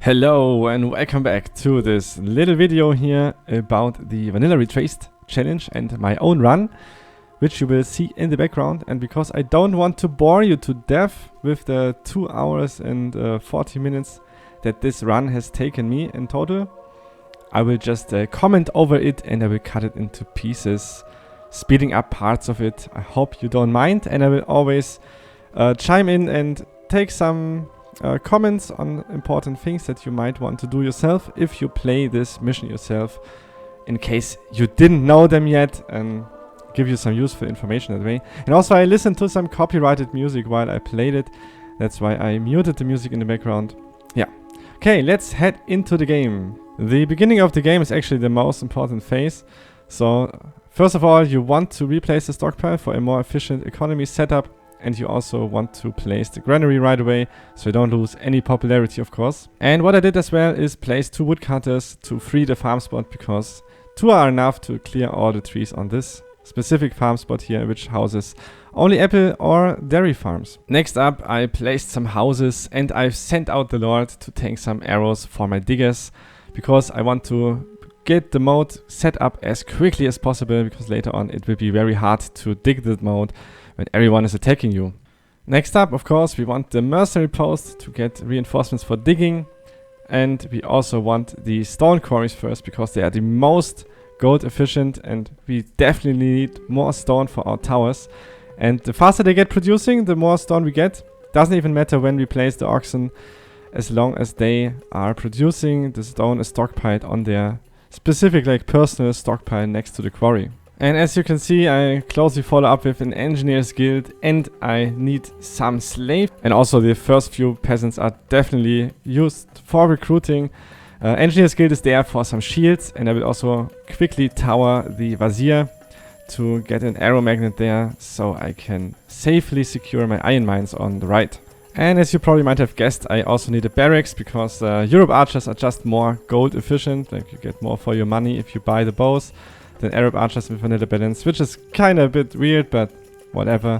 Hello and welcome back to this little video here about the Vanilla Retraced challenge and my own run, which you will see in the background. And because I don't want to bore you to death with the 2 hours and 40 minutes that this run has taken me in total, I will just comment over it and I will cut it into pieces, speeding up parts of it. I hope you don't mind, and I will always chime in and take some comments on important things that you might want to do yourself if you play this mission yourself, in case you didn't know them yet, and give you some useful information that way. And also I listened to some copyrighted music while I played it. That's why I muted the music in the background. Yeah. Okay, let's head into the game. The beginning of the game is actually the most important phase. So first of all, you want to replace the stockpile for a more efficient economy setup. And you also want to place the granary right away, so you don't lose any popularity, of course. And what I did as well is place 2 woodcutters to free the farm spot, because 2 are enough to clear all the trees on this specific farm spot here, which houses only apple or dairy farms. Next up, I placed some houses and I've sent out the Lord to take some arrows for my diggers, because I want to get the mode set up as quickly as possible, because later on it will be very hard to dig the mode when everyone is attacking you. Next up, of course, we want the mercenary post to get reinforcements for digging, and we also want the stone quarries first, because they are the most gold efficient and we definitely need more stone for our towers. And the faster they get producing, the more stone we get. Doesn't even matter when we place the oxen, as long as they are producing, the stone is stockpiled on their specific personal stockpile next to the quarry. And as you can see, I closely follow up with an engineer's guild, and I need some slaves. And also the first few peasants are definitely used for recruiting. Engineer's guild is there for some shields, and I will also quickly tower the Wazir to get an arrow magnet there, so I can safely secure my iron mines on the right. And as you probably might have guessed, I also need a barracks, because Europe archers are just more gold efficient. Like, you get more for your money if you buy the bows than Arab archers with vanilla balance, which is kind of a bit weird, but whatever.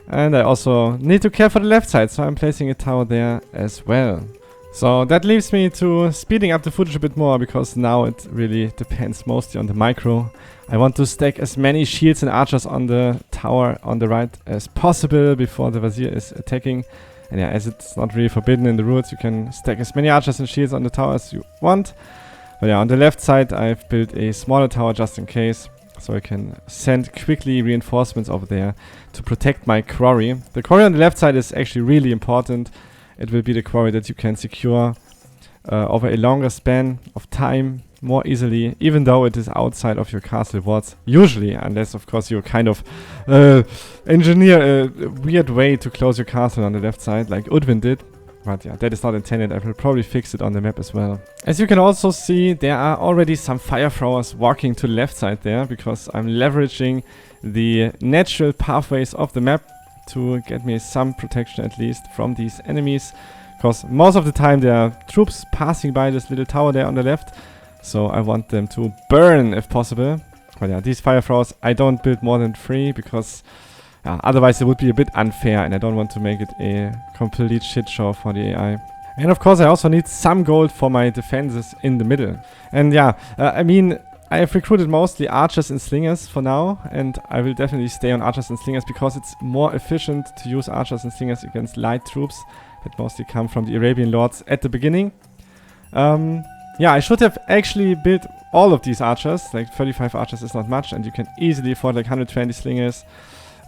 And I also need to care for the left side, so I'm placing a tower there as well. So that leaves me to speeding up the footage a bit more, because now it really depends mostly on the micro. I want to stack as many shields and archers on the tower on the right as possible before the Wazir is attacking. And yeah, as it's not really forbidden in the rules, you can stack as many archers and shields on the tower as you want. But yeah, on the left side I've built a smaller tower just in case, so I can send quickly reinforcements over there to protect my quarry. The quarry on the left side is actually really important. It will be the quarry that you can secure over a longer span of time more easily, even though it is outside of your castle walls, usually, unless of course you kind of engineer a weird way to close your castle on the left side, like Udwin did. But yeah, that is not intended. I will probably fix it on the map as well. As you can also see, there are already some fire throwers walking to the left side there, because I'm leveraging the natural pathways of the map to get me some protection at least from these enemies, because most of the time there are troops passing by this little tower there on the left, so I want them to burn if possible. But yeah, these fire throwers, I don't build more than 3, because otherwise it would be a bit unfair, and I don't want to make it a complete shit show for the AI. And of course I also need some gold for my defenses in the middle. And yeah, I mean, I have recruited mostly archers and slingers for now, and I will definitely stay on archers and slingers, because it's more efficient to use archers and slingers against light troops that mostly come from the Arabian lords at the beginning. Yeah, I should have actually built all of these archers. Like 35 archers is not much, and you can easily afford like 120 slingers.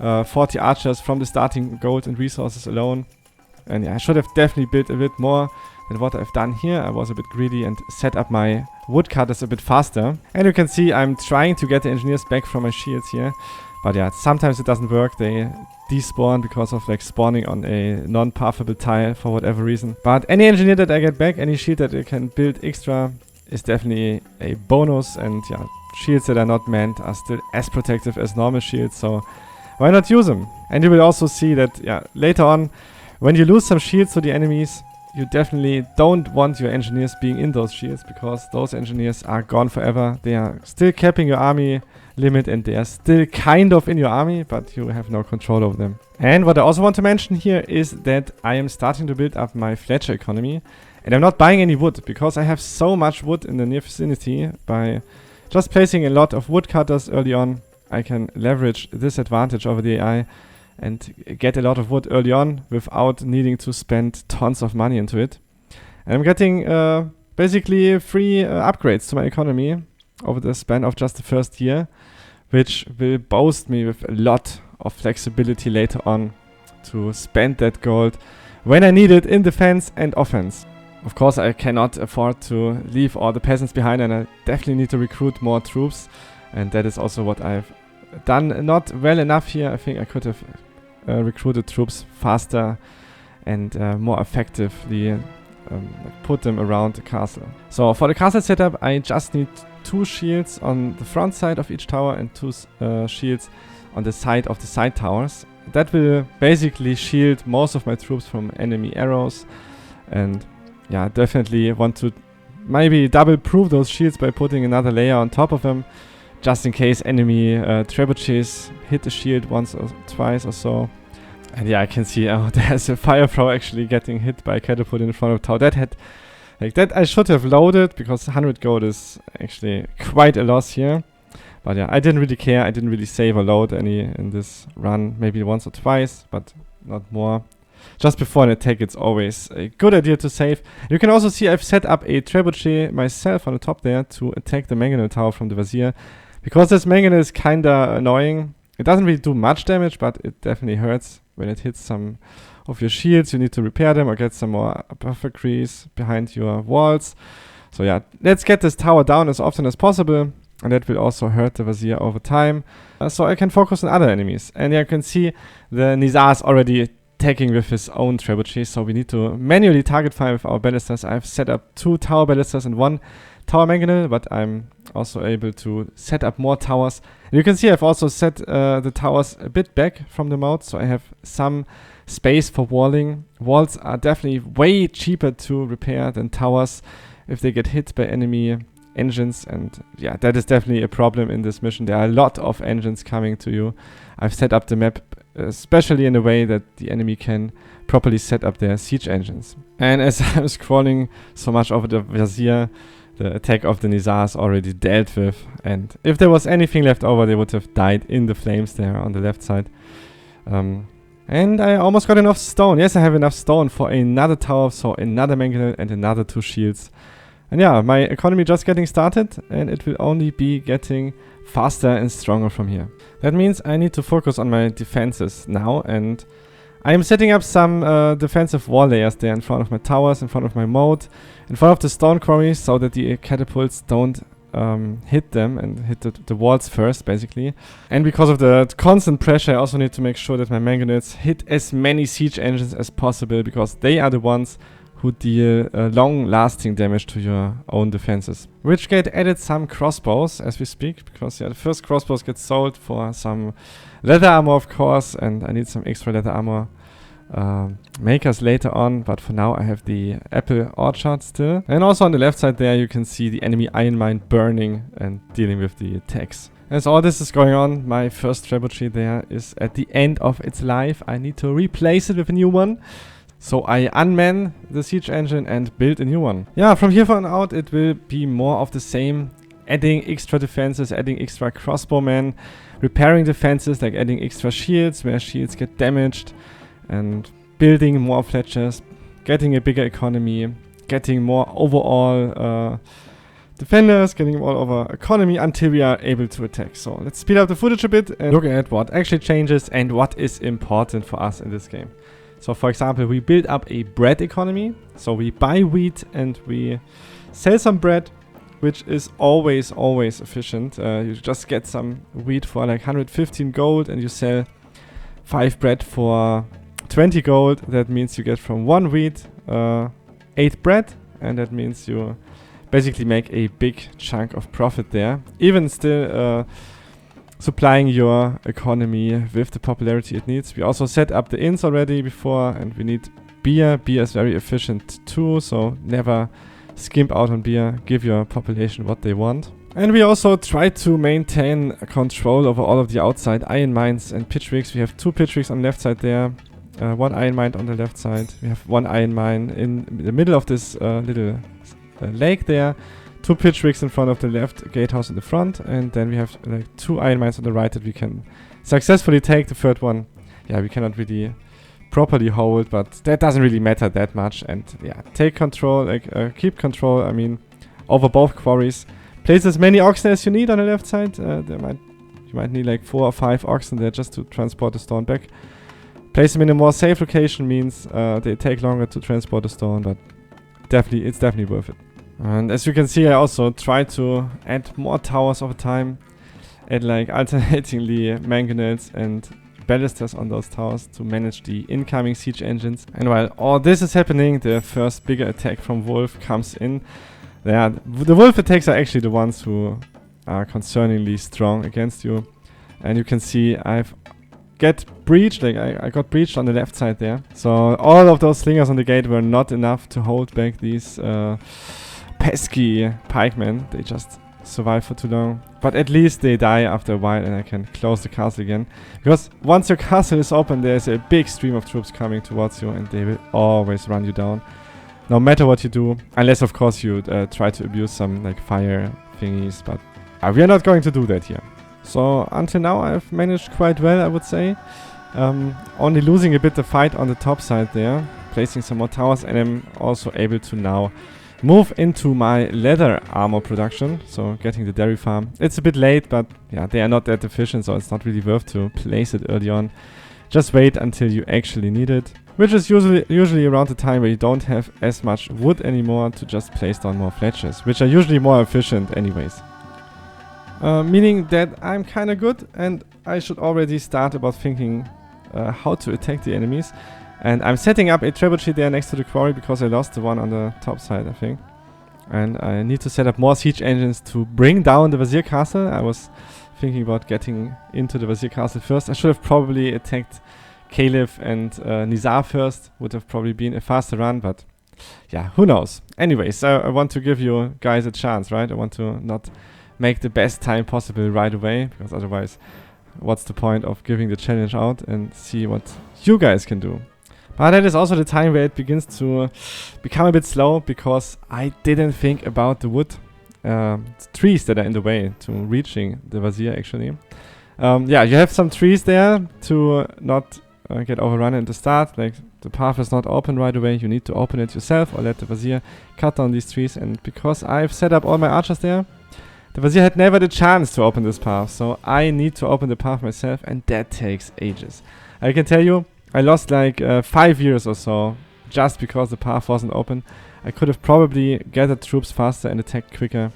40 archers from the starting gold and resources alone. And yeah, I should have definitely built a bit more than what I've done here. I was a bit greedy and set up my woodcutters a bit faster. And you can see I'm trying to get the engineers back from my shields here. But yeah, sometimes it doesn't work. They despawn because of like spawning on a non-pathable tile for whatever reason. But any engineer that I get back, any shield that I can build extra, is definitely a bonus. And yeah, shields that are not manned are still as protective as normal shields, so why not use them? And you will also see that, yeah, later on, when you lose some shields to the enemies, you definitely don't want your engineers being in those shields, because those engineers are gone forever. They are still capping your army limit, and they are still kind of in your army, but you have no control over them. And what I also want to mention here is that I am starting to build up my Fletcher economy, And I'm not buying any wood because I have so much wood in the near vicinity. By just placing a lot of woodcutters early on, I can leverage this advantage over the AI and get a lot of wood early on without needing to spend tons of money into it. And I'm getting basically free upgrades to my economy over the span of just the first year, which will boast me with a lot of flexibility later on to spend that gold when I need it in defense and offense. Of course, I cannot afford to leave all the peasants behind, and I definitely need to recruit more troops. And that is also what I've done not well enough here. I think I could have recruited troops faster and more effectively put them around the castle. So for the castle setup, I just need 2 shields on the front side of each tower and 2 shields on the side of the side towers. That will basically shield most of my troops from enemy arrows. And yeah, definitely want to maybe double proof those shields by putting another layer on top of them, just in case enemy trebuchets hit the shield once or twice or so. And yeah, I can see there's a fire throw actually getting hit by a catapult in front of the tower. That had, like that I should have loaded, because 100 gold is actually quite a loss here. But yeah, I didn't really care. I didn't really save or load any in this run. Maybe once or twice, but not more. Just before an attack, it's always a good idea to save. You can also see I've set up a trebuchet myself on the top there to attack the mangonel tower from the Wazir. Because this mangonel is kinda annoying. It doesn't really do much damage, but it definitely hurts when it hits some of your shields. You need to repair them or get some more buffer crease behind your walls. So yeah, let's get this tower down as often as possible. And that will also hurt the Wazir over time. So I can focus on other enemies. And you can see the Nizar is already attacking with his own trebuchet. So we need to manually target fire with our ballistas. I've set up 2 tower ballistas and 1 tower mangonel, but I'm also able to set up more towers. And you can see I've also set the towers a bit back from the moat, so I have some space for walling. Walls are definitely way cheaper to repair than towers if they get hit by enemy engines, and yeah, that is definitely a problem in this mission. There are a lot of engines coming to you. I've set up the map especially in a way that the enemy can properly set up their siege engines. And as I'm scrolling so much over the Wazir, the attack of the Nizar is already dealt with, and if there was anything left over, they would have died in the flames there on the left side. And I almost got enough stone. Yes, I have enough stone for another tower, so another mangonel and another 2 shields. And yeah, my economy just getting started, and it will only be getting faster and stronger from here. That means I need to focus on my defenses now, and I am setting up some defensive wall layers there in front of my towers, in front of my moat, in front of the stone quarries, so that the catapults don't hit them and hit the walls first, basically. And because of the constant pressure, I also need to make sure that my mangonels hit as many siege engines as possible, because they are the ones who deal long-lasting damage to your own defenses. Which get added some crossbows as we speak, because yeah, the first crossbows get sold for some leather armor, of course, and I need some extra leather armor makers later on, but for now I have the apple orchard still. And also on the left side there you can see the enemy iron mine burning and dealing with the attacks. As all this is going on, my first trebuchet there is at the end of its life. I need to replace it with a new one. So I unman the siege engine and build a new one. Yeah, from here on out it will be more of the same. Adding extra defenses, adding extra crossbowmen, repairing defenses, like adding extra shields where shields get damaged, and building more fletchers, getting a bigger economy, getting more overall defenders, getting more over economy until we are able to attack. So let's speed up the footage a bit and look at what actually changes and what is important for us in this game. So for example, we build up a bread economy. So we buy wheat and we sell some bread, which is always efficient. You just get some wheat for like 115 gold and you sell 5 bread for 20 gold. That means you get from 1 wheat 8 bread, and that means you basically make a big chunk of profit there. Even still supplying your economy with the popularity it needs. We also set up the inns already before, and we need beer. Beer is very efficient too, so never skimp out on beer. Give your population what they want. And we also try to maintain control over all of the outside iron mines and pitch rigs. We have 2 pitch rigs on the left side there. one iron mine on the left side. We have one iron mine in the middle of this little lake there. 2 pitch rigs in front of the left gatehouse in the front. And then we have like 2 iron mines on the right that we can successfully take. The third one, yeah, we cannot really properly hold, but that doesn't really matter that much. And yeah, take control, like keep control, I mean, over both quarries. Place as many oxen as you need on the left side. You might need like 4 or 5 oxen there just to transport the stone back. Place them in a more safe location means they take longer to transport the stone, but it's definitely worth it. And as you can see, I also try to add more towers over time, add like alternatingly mangonels and ballisters on those towers to manage the incoming siege engines. And while all this is happening, the first bigger attack from Wolf comes in. Yeah, the Wolf attacks are actually the ones who are concerningly strong against you. And you can see I got breached on the left side there. So all of those slingers on the gate were not enough to hold back these pesky pikemen. They just survive for too long. But at least they die after a while and I can close the castle again. Because once your castle is open, there's a big stream of troops coming towards you and they will always run you down. No matter what you do. Unless of course you try to abuse some like fire thingies. But we are not going to do that here. So until now I've managed quite well, I would say. Only losing a bit the fight on the top side there. Placing some more towers and I'm also able to now move into my leather armor production, so getting the dairy farm. It's a bit late, but yeah, they are not that efficient, so it's not really worth to place it early on. Just wait until you actually need it, which is usually around the time where you don't have as much wood anymore to just place down more fletchers, which are usually more efficient anyways. Meaning that I'm kinda good and I should already start about thinking how to attack the enemies. And I'm setting up a trebuchet there next to the quarry because I lost the one on the top side, I think. And I need to set up more siege engines to bring down the Wazir castle. I was thinking about getting into the Wazir castle first. I should have probably attacked Caliph and Nizar first. Would have probably been a faster run, but yeah, who knows. Anyways, I want to give you guys a chance, right? I want to not make the best time possible right away, because otherwise, what's the point of giving the challenge out and see what you guys can do? But that is also the time where it begins to become a bit slow, because I didn't think about the wood trees that are in the way to reaching the Wazir actually. Yeah, you have some trees there to not get overrun at the start. Like the path is not open right away, you need to open it yourself or let the Wazir cut down these trees. And because I've set up all my archers there, the Wazir had never the chance to open this path. So I need to open the path myself, and that takes ages. I can tell you, I lost like 5 years or so just because the path wasn't open. I could have probably gathered troops faster and attacked quicker.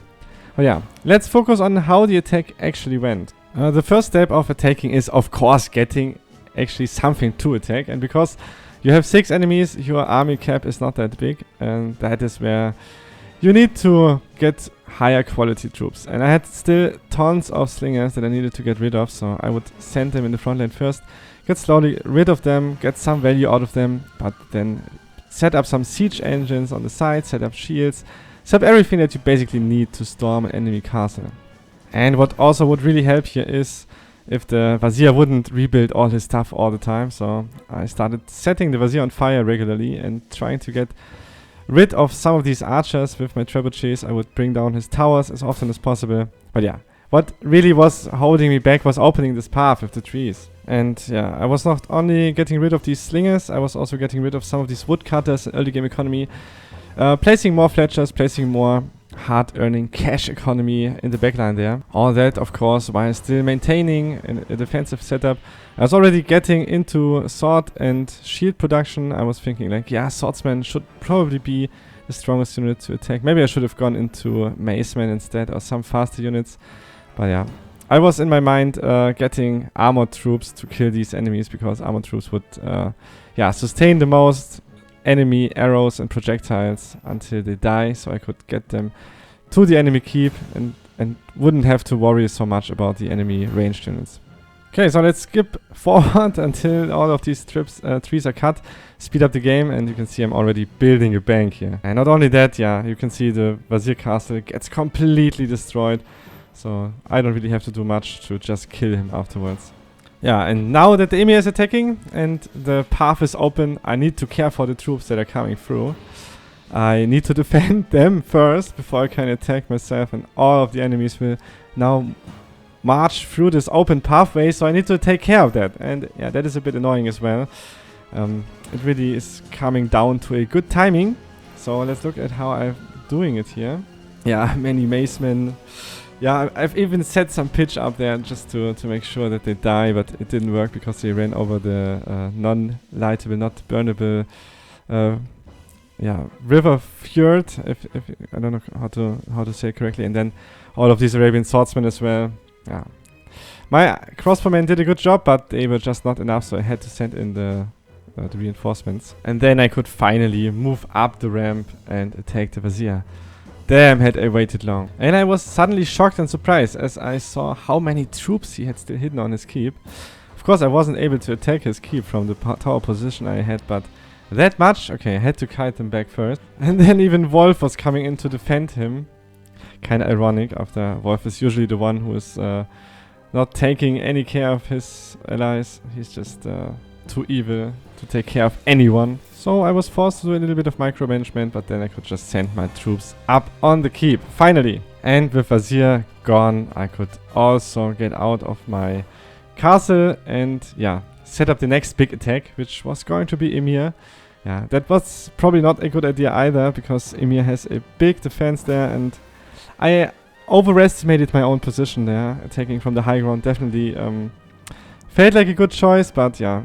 But yeah, let's focus on how the attack actually went. The first step of attacking is of course getting actually something to attack. And because you have 6 enemies, your army cap is not that big. And that is where you need to get higher quality troops. And I had still tons of slingers that I needed to get rid of. So I would send them in the front line first. Get slowly rid of them, get some value out of them, but then set up some siege engines on the side, set up shields, set up everything that you basically need to storm an enemy castle. And what also would really help here is if the Wazir wouldn't rebuild all his stuff all the time. So I started setting the Wazir on fire regularly and trying to get rid of some of these archers with my trebuchets. I would bring down his towers as often as possible. But yeah, what really was holding me back was opening this path with the trees. And yeah, I was not only getting rid of these slingers, I was also getting rid of some of these woodcutters in early game economy. Placing more fletchers, placing more hard-earning cash economy in the backline there. All that, of course, while still maintaining a defensive setup. I was already getting into sword and shield production. I was thinking like, yeah, swordsman should probably be the strongest unit to attack. Maybe I should have gone into maceman instead or some faster units. But yeah, I was in my mind getting armored troops to kill these enemies, because armored troops would sustain the most enemy arrows and projectiles until they die, so I could get them to the enemy keep and wouldn't have to worry so much about the enemy ranged units. Okay, so let's skip forward until all of these trees are cut, speed up the game, and you can see I'm already building a bank here. And not only that, yeah, you can see the Wazir castle gets completely destroyed. So I don't really have to do much to just kill him afterwards. Yeah, and now that the Emir is attacking and the path is open, I need to care for the troops that are coming through. I need to defend them first before I can attack myself, and all of the enemies will now march through this open pathway, so I need to take care of that. And yeah, that is a bit annoying as well. It really is coming down to a good timing. So let's look at how I'm doing it here. Yeah, many macemen. Yeah, I've even set some pitch up there just to make sure that they die, but it didn't work because they ran over the non-lightable, not burnable river fjord, if I don't know how to say it correctly, and then all of these Arabian swordsmen as well. Yeah, my crossbowmen did a good job, but they were just not enough, so I had to send in the reinforcements, and then I could finally move up the ramp and attack the Wazir. Damn, had I waited long. And I was suddenly shocked and surprised as I saw how many troops he had still hidden on his keep. Of course, I wasn't able to attack his keep from the tower position I had, but that much? Okay, I had to kite them back first. And then even Wolf was coming in to defend him. Kinda ironic, after Wolf is usually the one who is not taking any care of his allies. He's just too evil to take care of anyone. So I was forced to do a little bit of micromanagement, but then I could just send my troops up on the keep, finally. And with Wazir gone, I could also get out of my castle and yeah, set up the next big attack, which was going to be Emir. Yeah, that was probably not a good idea either, because Emir has a big defense there, and I overestimated my own position there. Attacking from the high ground definitely felt like a good choice, but yeah,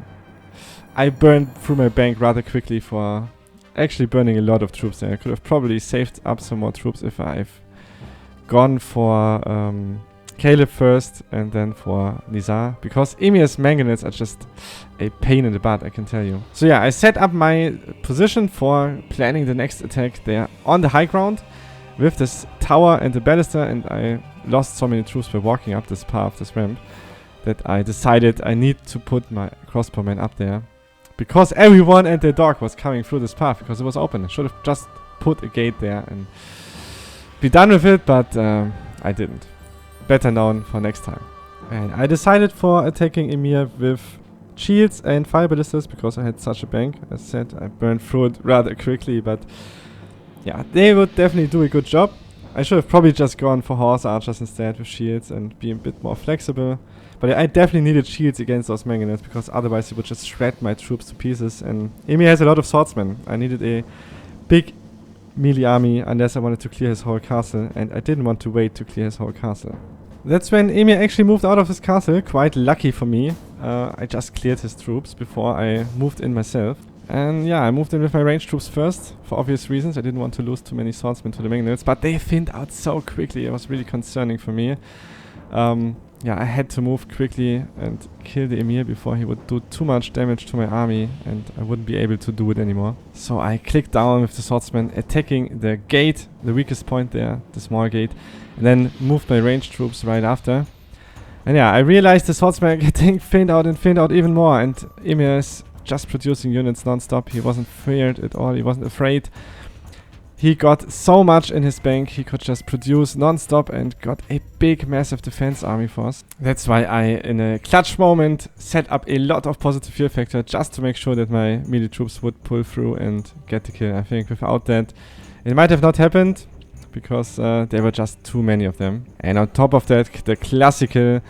I burned through my bank rather quickly for actually burning a lot of troops there. I could have probably saved up some more troops if I've gone for Caleb first and then for Nizar, because Emir's mangonels are just a pain in the butt, I can tell you. So yeah, I set up my position for planning the next attack there on the high ground with this tower and the baluster, and I lost so many troops by walking up this path, this ramp, that I decided I need to put my crossbowmen up there. Because everyone and their dog was coming through this path because it was open. I should have just put a gate there and be done with it, but I didn't. Better known for next time. And I decided for attacking Emir with shields and fire ballistas because I had such a bank. As said, I burned through it rather quickly, but yeah, they would definitely do a good job. I should have probably just gone for horse archers instead with shields and be a bit more flexible. But I definitely needed shields against those mangonels, because otherwise it would just shred my troops to pieces. And Emir has a lot of swordsmen. I needed a big melee army unless I wanted to clear his whole castle, and I didn't want to wait to clear his whole castle. That's when Emir actually moved out of his castle, quite lucky for me. I just cleared his troops before I moved in myself. And yeah, I moved in with my ranged troops first, for obvious reasons. I didn't want to lose too many swordsmen to the mangonels, but they thinned out so quickly. It was really concerning for me. Yeah, I had to move quickly and kill the Emir before he would do too much damage to my army and I wouldn't be able to do it anymore. So I clicked down with the swordsman, attacking the gate, the weakest point there, the small gate, and then moved my ranged troops right after. And yeah, I realized the swordsman getting thinned out even more, and Emir is just producing units non-stop. He wasn't feared at all, he wasn't afraid. He got so much in his bank, he could just produce non-stop and got a big, massive defense army for us. That's why I, in a clutch moment, set up a lot of positive fear factor just to make sure that my melee troops would pull through and get the kill. I think without that, it might have not happened, because there were just too many of them. And on top of that, the classical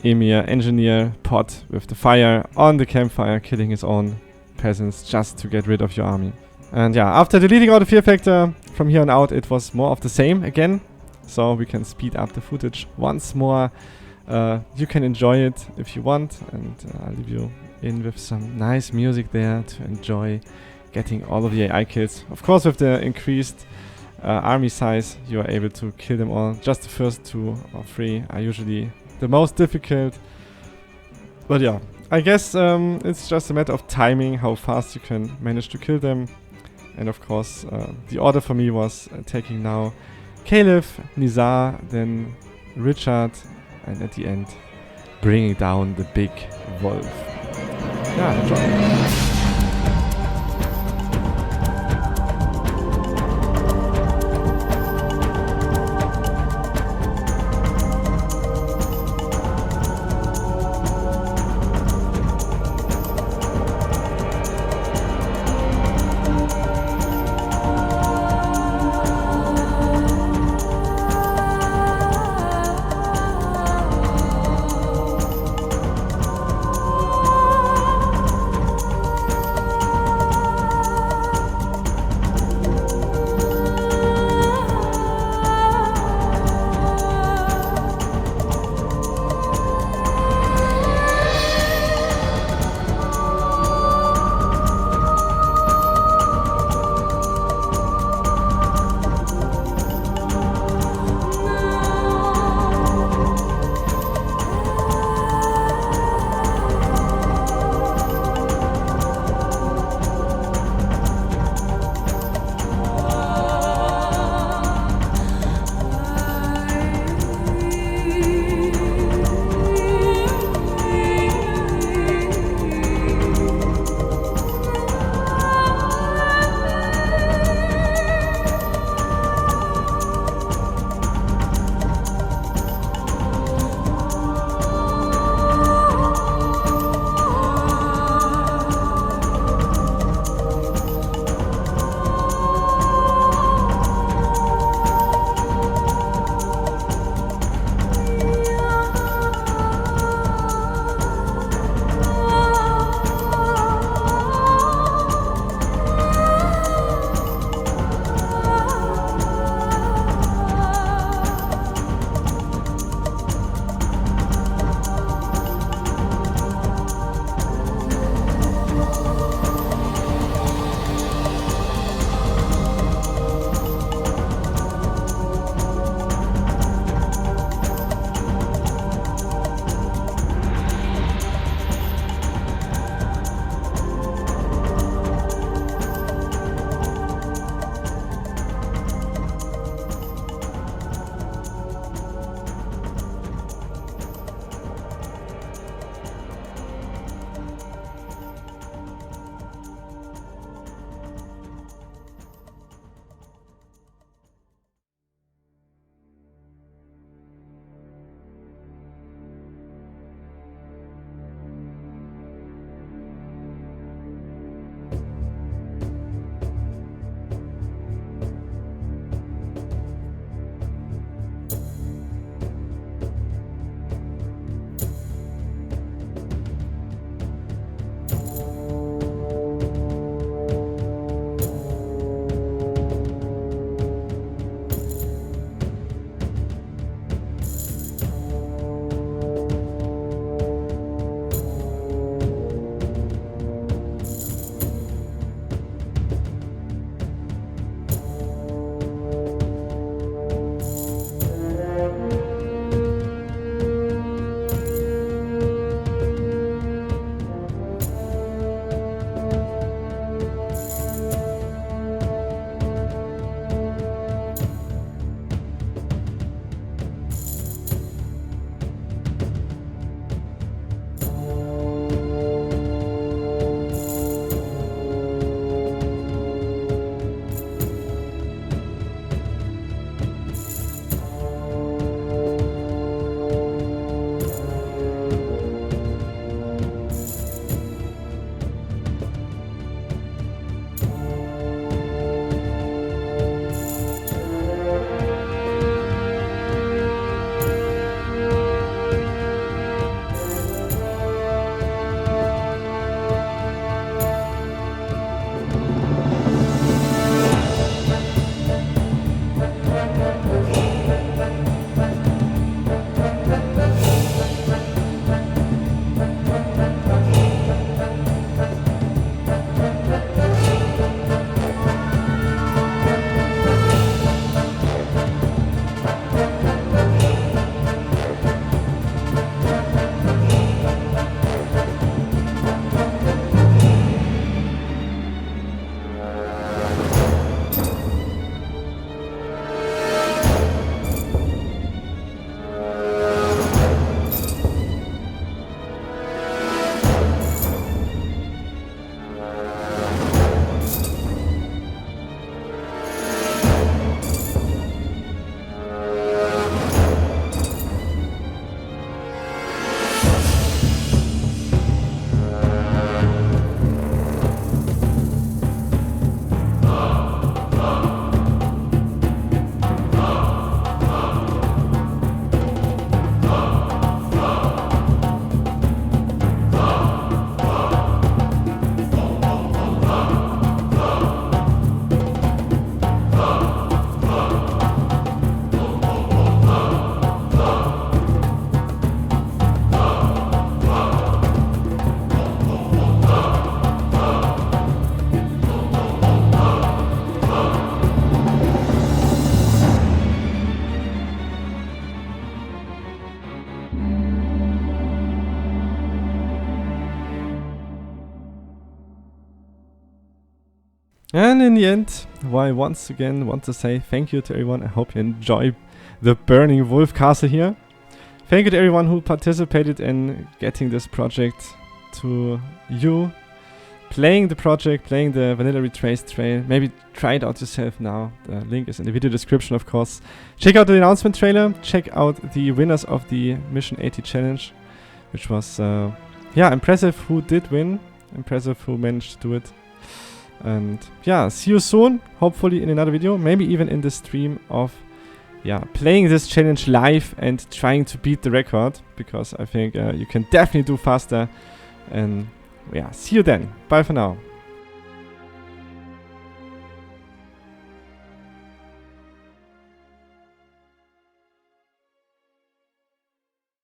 Emir engineer pot with the fire on the campfire, killing his own peasants just to get rid of your army. And yeah, after deleting all the fear factor, from here on out it was more of the same again. So we can speed up the footage once more. You can enjoy it if you want, and I'll leave you in with some nice music there to enjoy getting all of the AI kills. Of course, with the increased army size, you are able to kill them all. Just the first 2 or 3 are usually the most difficult. But yeah, I guess it's just a matter of timing, how fast you can manage to kill them. And of course, the order for me was taking now Caleb, Nizar, then Richard, and at the end, bringing down the big wolf. Yeah, enjoy. And in the end, I once again want to say thank you to everyone. I hope you enjoy the Burning Wolf Castle here. Thank you to everyone who participated in getting this project to you. Playing the project, playing the Vanilla Retraced trail. Maybe try it out yourself now. The link is in the video description, of course. Check out the announcement trailer. Check out the winners of the Mission 80 challenge, which was, yeah, impressive who did win. Impressive who managed to do it. And yeah, see you soon. Hopefully in another video. Maybe even in the stream of, yeah, playing this challenge live and trying to beat the record. Because I think you can definitely do faster. And yeah, see you then. Bye for now.